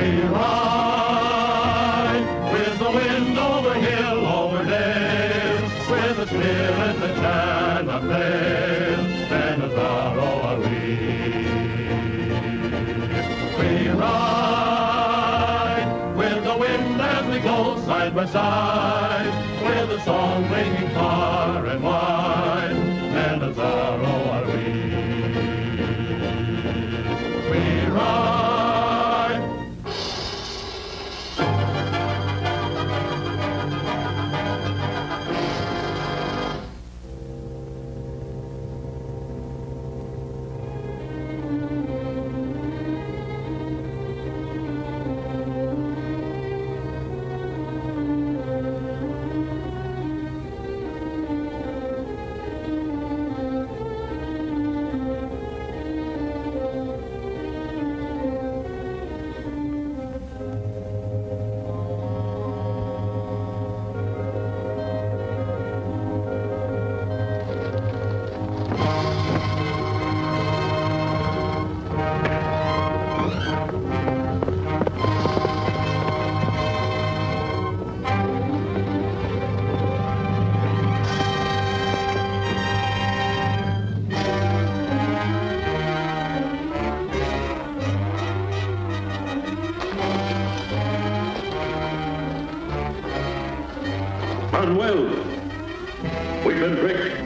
We ride with the wind over hill, over dale, with the spirit that cannot fail, and the Zorro are we. We ride with the wind as we go side by side, with the song ringing far and wide, and the Zorro are we. We ride. Manuel, we've been tricked.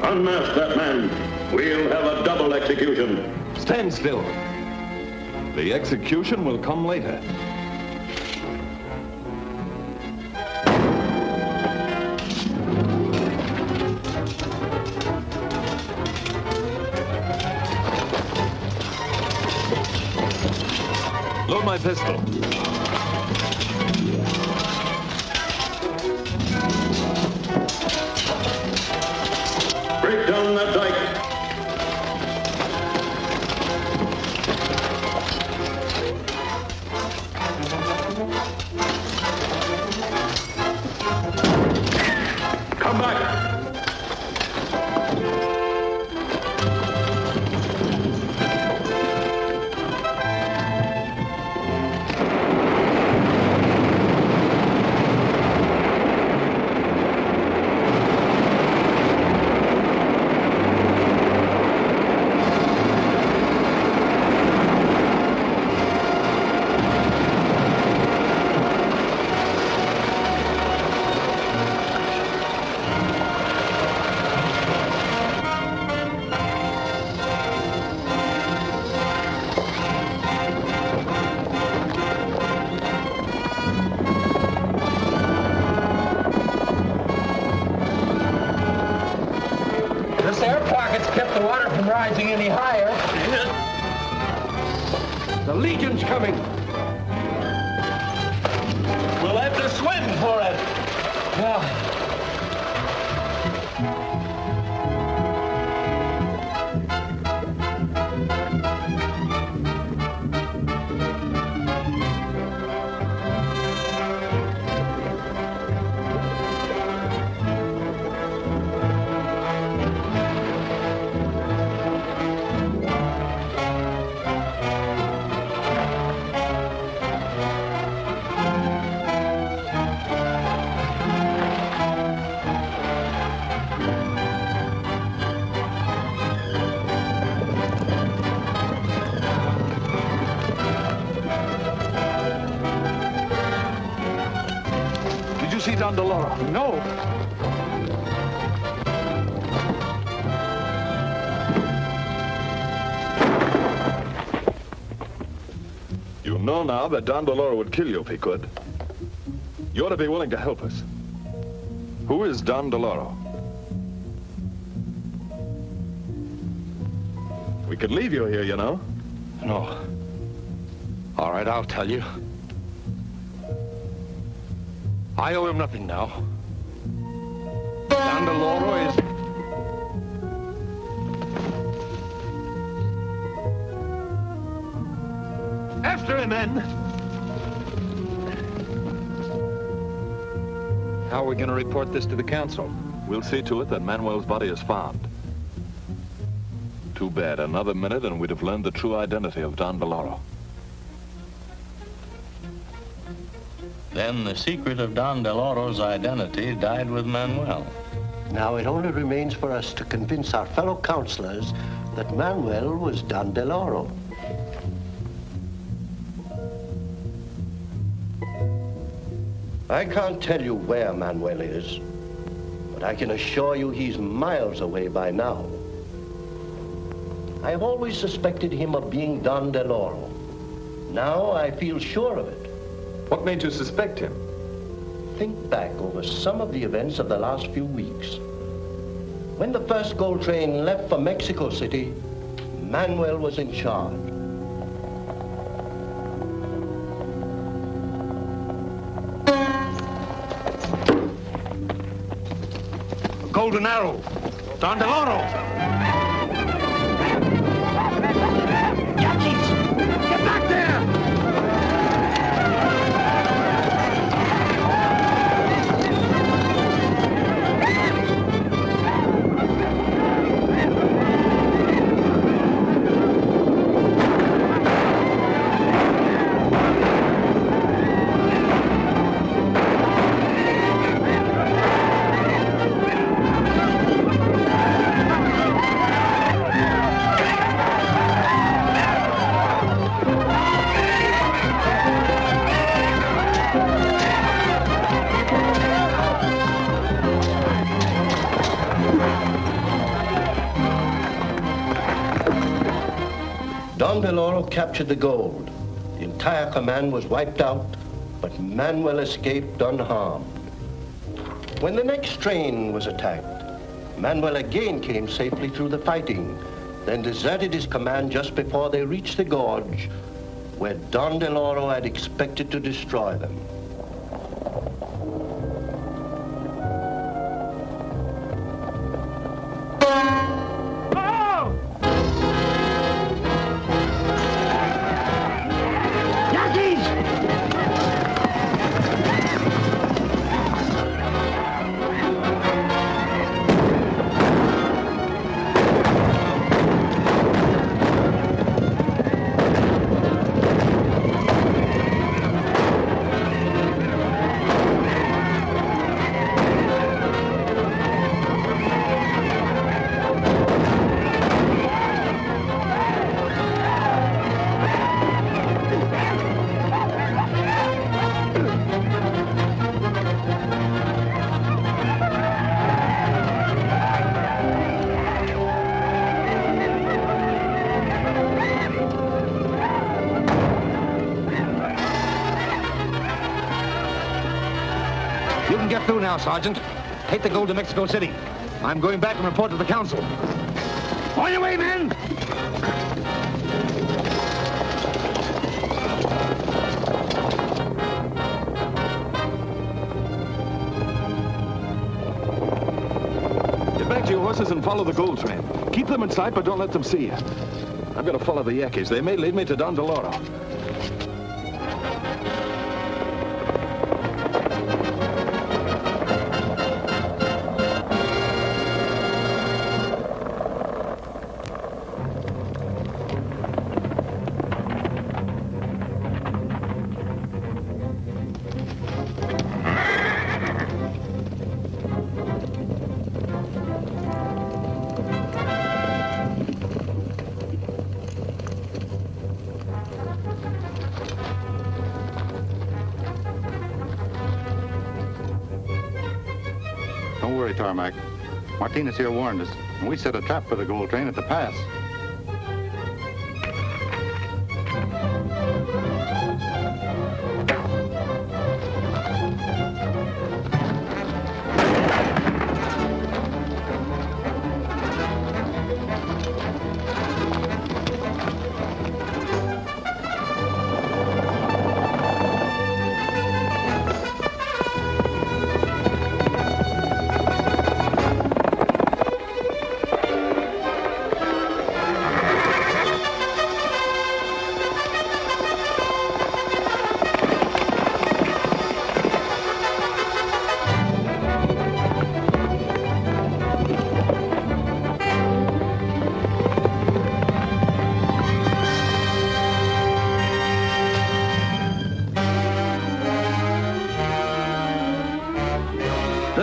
Unmask that man. We'll have a double execution. Stand still. The execution will come later. Load my pistol. Break down that dike. Come back. This air pocket's kept the water from rising any higher. The Legion's coming. We'll have to swim for it. Yeah. See Don del Oro? No. You know now that Don del Oro would kill you if he could. You ought to be willing to help us. Who is Don del Oro? We could leave you here, you know. No. All right, I'll tell you. I owe him nothing now. Don del Oro is... After him, men! How are we going to report this to the council? We'll see to it that Manuel's body is found. Too bad. Another minute and we'd have learned the true identity of Don del Oro. Then the secret of Don del Oro's identity died with Manuel. Now it only remains for us to convince our fellow counselors that Manuel was Don del Oro. I can't tell you where Manuel is, but I can assure you he's miles away by now. I've always suspected him of being Don del Oro. Now I feel sure of it. What made you suspect him? Think back over some of the events of the last few weeks. When the first gold train left for Mexico City, Manuel was in charge. Golden Arrow, Don del Oro. Yaquis! Get back there! Don del Oro captured the gold. The entire command was wiped out, but Manuel escaped unharmed. When the next train was attacked, Manuel again came safely through the fighting, then deserted his command just before they reached the gorge, where Don del Oro had expected to destroy them. Get through now, Sergeant. Take the gold to Mexico City. I'm going back and report to the council. On your way, men! Get back to your horses and follow the gold train. Keep them in sight, but don't let them see you. I'm going to follow the Yaquis. They may lead me to Don del Oro. Don't worry, Tarmac. Martinez here warned us, and we set a trap for the gold train at the pass.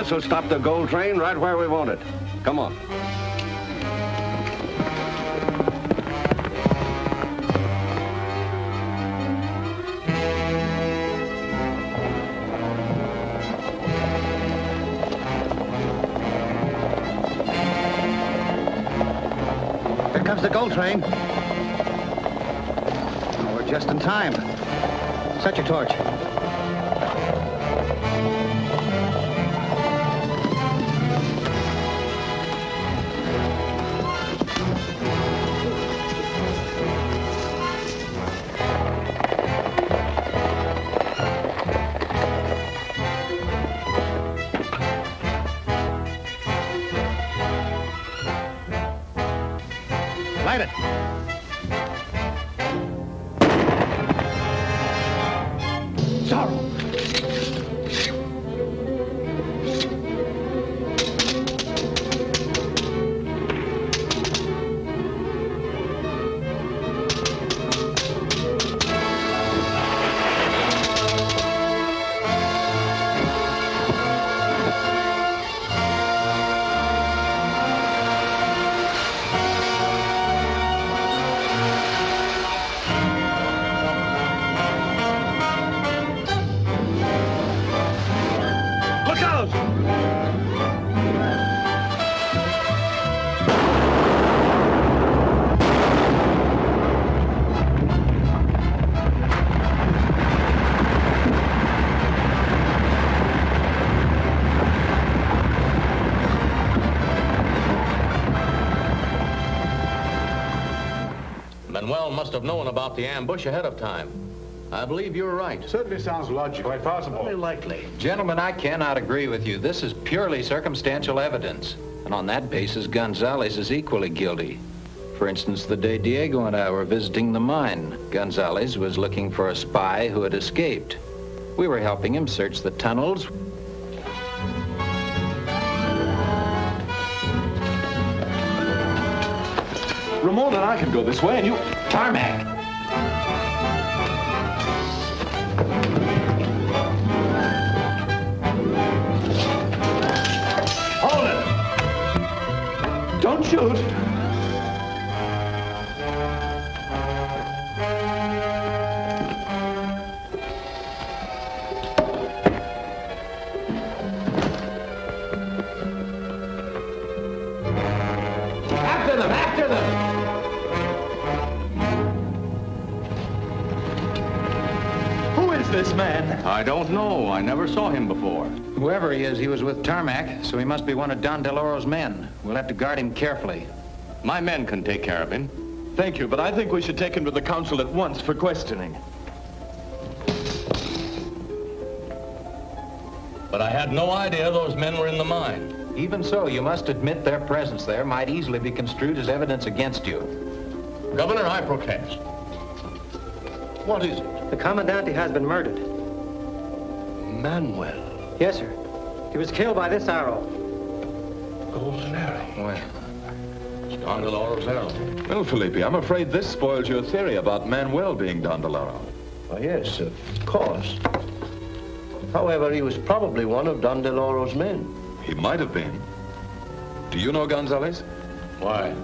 This will stop the gold train right where we want it. Come on. Here comes the gold train. Oh, we're just in time. Set your torch. Light it. Zorro. Manuel must have known about the ambush ahead of time. I believe you're right. Certainly sounds logical. Quite possible. Very likely. Gentlemen, I cannot agree with you. This is purely circumstantial evidence. And on that basis, Gonzalez is equally guilty. For instance, the day Diego and I were visiting the mine, Gonzalez was looking for a spy who had escaped. We were helping him search the tunnels. Ramon and I can go this way, and you... Tarmac! Hold it! Don't shoot! After them! After them! This man? I don't know. I never saw him before. Whoever he is, he was with Tarmac, so he must be one of Don del Oro's men. We'll have to guard him carefully. My men can take care of him. Thank you, but I think we should take him to the council at once for questioning. But I had no idea those men were in the mine. Even so, you must admit their presence there might easily be construed as evidence against you. Governor, I protest. What is it? The Commandante has been murdered. Manuel. Yes, sir. He was killed by this arrow. Golden arrow. Well, it's Don del Oro's arrow. Well, Felipe, I'm afraid this spoils your theory about Manuel being Don del Oro. Oh, yes, of course. However, he was probably one of Don del Oro's men. He might have been. Do you know Gonzalez? Why?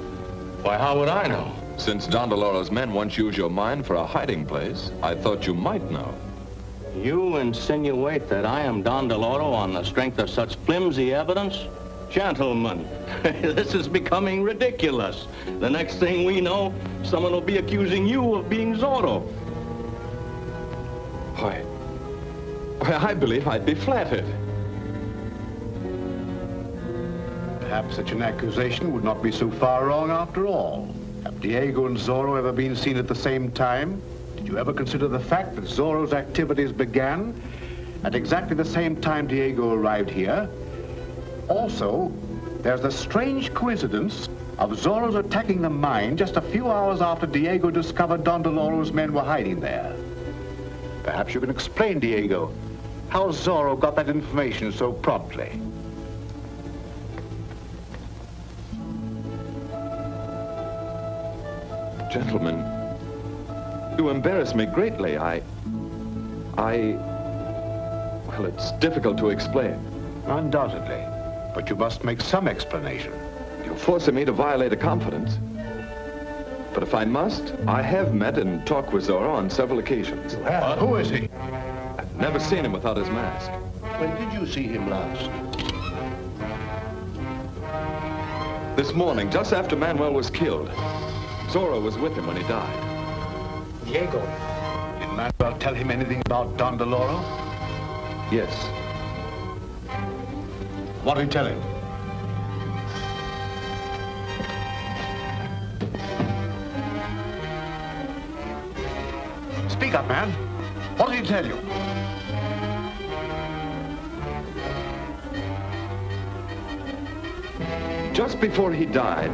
Why, how would I know? Since Don del Oro's men once used your mine for a hiding place, I thought you might know. You insinuate that I am Don del Oro on the strength of such flimsy evidence? Gentlemen, this is becoming ridiculous. The next thing we know, someone will be accusing you of being Zorro. Why, I believe I'd be flattered. Perhaps such an accusation would not be so far wrong after all. Have Diego and Zorro ever been seen at the same time? Did you ever consider the fact that Zorro's activities began at exactly the same time Diego arrived here? Also, there's the strange coincidence of Zorro's attacking the mine just a few hours after Diego discovered Don del Oro's men were hiding there. Perhaps you can explain, Diego, how Zorro got that information so promptly. Gentlemen, you embarrass me greatly. Well, it's difficult to explain. Undoubtedly. But you must make some explanation. You're forcing me to violate a confidence. But if I must, I have met and talked with Zorro on several occasions. Who is he? I've never seen him without his mask. When did you see him last? This morning, just after Manuel was killed. Zorro was with him when he died. Diego. Did Manuel tell him anything about Don del Oro? Yes. What did he tell him? Speak up, man. What did he tell you? Just before he died,